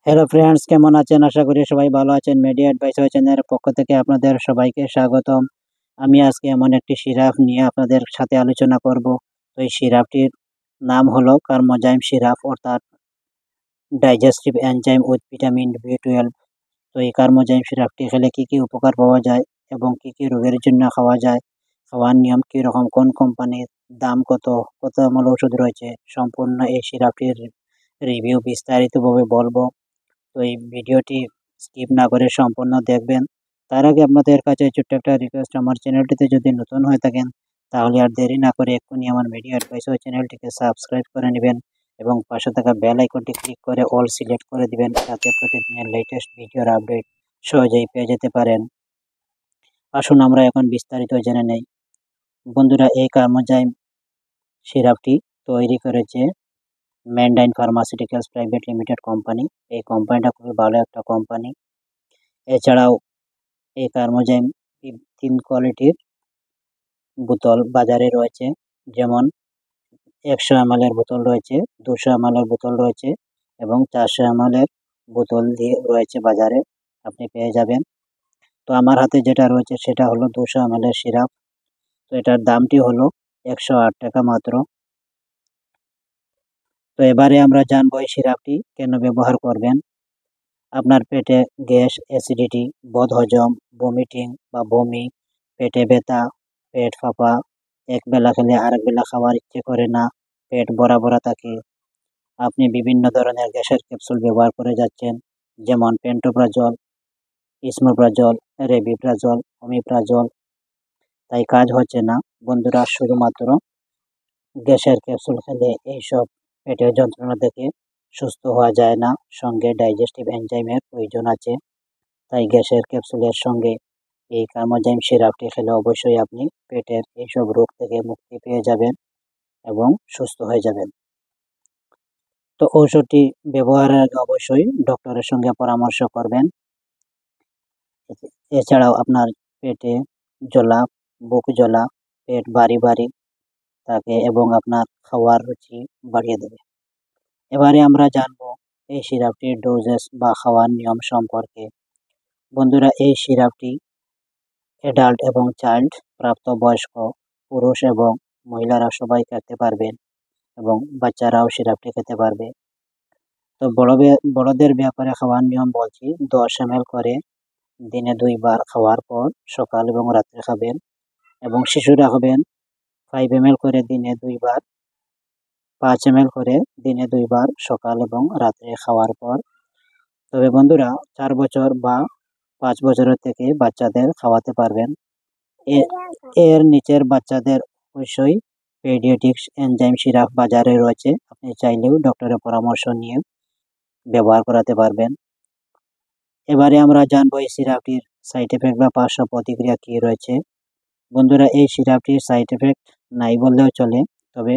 Hello friends, কেমন আছেন? আশা করি সবাই ভালো আছেন। মিডিয়া অ্যাডভাইসার চ্যানেলের পক্ষ থেকে আপনাদের সবাইকে স্বাগতম। আমি আজকে এমন একটি সিরাপ নিয়ে আপনাদের সাথে আলোচনা করব। তো এই সিরাপটির নাম হলো কার্মোজাইম সিরাপ, অর্থাৎ digestive enzyme with vitamin B12। তো এই কার্মোজাইম সিরাপটি খেলে কী কী উপকার পাওয়া যায় এবং কী কী রোগের জন্য খাওয়া যায়, খাওয়ার নিয়ম কীরকম, কোন কোম্পানির, দাম কত, কত আমল ওষুধ রয়েছে, সম্পূর্ণ এই সিরাপটির রিভিউ বিস্তারিতভাবে বলবো। তো এই ভিডিওটি স্কিপ না করে সম্পূর্ণ দেখবেন। তার আগে আপনাদের কাছে ছোট্ট একটা রিকোয়েস্ট, আমার চ্যানেলটিতে যদি নতুন হয়ে থাকেন তাহলে আর দেরি না করে এক্ষুনি আমার মিডিয়া অ্যাডভাইসার চ্যানেলটিকে সাবস্ক্রাইব করে নেবেন এবং পাশে থাকা বেল আইকনটি ক্লিক করে অল সিলেক্ট করে দিবেন, যাতে প্রতিদিনের লেটেস্ট ভিডিওর আপডেট সহজেই পেয়ে যেতে পারেন। আসুন আমরা এখন বিস্তারিত জেনে নেই। বন্ধুরা, এই কার্মোজাইম সিরাপটি তৈরি করেছে ম্যান্ডাইন ফার্মাসিউটিক্যালস প্রাইভেট লিমিটেড কোম্পানি। এই কোম্পানিটা খুবই ভালো একটা কোম্পানি। এছাড়াও এই কার্মোজাইম 3 কোয়ালিটির বোতল বাজারে রয়েছে, যেমন 100 ml এর বোতল রয়েছে, 200 ml এর বোতল রয়েছে এবং 400 ml এর বোতল দিয়ে রয়েছে বাজারে, আপনি পেয়ে যাবেন। তো আমার হাতে যেটা রয়েছে সেটা হলো 200 ml এর সিরাপ। তো এটার দামটি হলো 108 টাকা মাত্র। তো এবারে আমরা জানবো এই সিরাপটি কেন ব্যবহার করবেন। আপনার পেটে গ্যাস, অ্যাসিডিটি, বদহজম, ভমিটিং বা বমি, পেটে ব্যথা, পেট ফাঁপা, একবেলা খেলে আরেক বেলা খাওয়ার ইচ্ছে করে না, পেট ভরা ভরা থাকে, আপনি বিভিন্ন ধরনের গ্যাসের ক্যাপসুল ব্যবহার করে যাচ্ছেন, যেমন পেন্টোপ্রাজল, ইসমোপ্রাজল, রেবিপ্রাজল, ওমিপ্রাজল, তাই কাজ হচ্ছে না। বন্ধুরা, শুধুমাত্র গ্যাসের ক্যাপসুল খেলে এইসব পেটের যন্ত্রণা থেকে সুস্থ হওয়া যায় না, সঙ্গে ডাইজেস্টিভ এনজাইমের প্রয়োজন আছে। তাই গ্যাসের ক্যাপসুলের সঙ্গে এই কার্মোজাইম সিরাপটি খেলে অবশ্যই আপনি পেটের এইসব রোগ থেকে মুক্তি পেয়ে যাবেন এবং সুস্থ হয়ে যাবেন। তো ঔষধটি ব্যবহারের আগে অবশ্যই ডক্টরের সঙ্গে পরামর্শ করবেন। এছাড়াও আপনার পেটে জ্বলা, বুক জ্বলা, পেট ভারী ভারী থাকে এবং আপনার খাওয়ার রুচি বাড়িয়ে দেবে। এবারে আমরা জানবো এই সিরাপটির ডোজেস বা খাওয়ার নিয়ম সম্পর্কে। বন্ধুরা, এই সিরাপটি অ্যাডাল্ট এবং চাইল্ড, প্রাপ্তবয়স্ক, পুরুষ এবং মহিলারা সবাই খেতে পারবেন এবং বাচ্চারাও সিরাপটি খেতে পারবে। তো বড়দের ব্যাপারে খাওয়ার নিয়ম বলছি। 10 ml করে দিনে 2 বার খাওয়ার পর সকাল এবং রাত্রে খাবেন, এবং শিশুরা হবেন 5 ml করে দিনে 2 বার, 5 ml করে দিনে 2 বার সকাল এবং রাত্রে খাওয়ার পর। তবে বন্ধুরা, 4 বছর বা 5 বছরের থেকে বাচ্চাদের খাওয়াতে পারবেন। এর নিচের বাচ্চাদের অবশ্যই পেডিয়াট্রিক্স এনজাইম সিরাপ বাজারে রয়েছে, আপনি চাইলেও ডক্টরের পরামর্শ নিয়ে ব্যবহার করাতে পারবেন। এবারে আমরা জানবো এই সিরাপটির সাইড এফেক্ট বা পার্শ্ব প্রতিক্রিয়া কী রয়েছে। বন্ধুরা, এই সিরাপটির সাইড এফেক্ট নাই বললেও চলে, তবে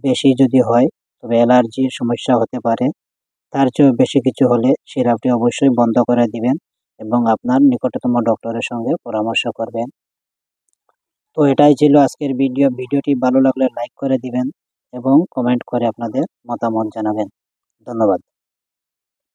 বেশি যদি হয় তবে অ্যালার্জির সমস্যা হতে পারে। তার চেয়েও বেশি কিছু হলে সিরাপটি অবশ্যই বন্ধ করে দিবেন এবং আপনার নিকটতম ডক্টরের সঙ্গে পরামর্শ করবেন। তো এটাই ছিল আজকের ভিডিওটি ভালো লাগলে লাইক করে দিবেন এবং কমেন্ট করে আপনাদের মতামত জানাবেন। ধন্যবাদ।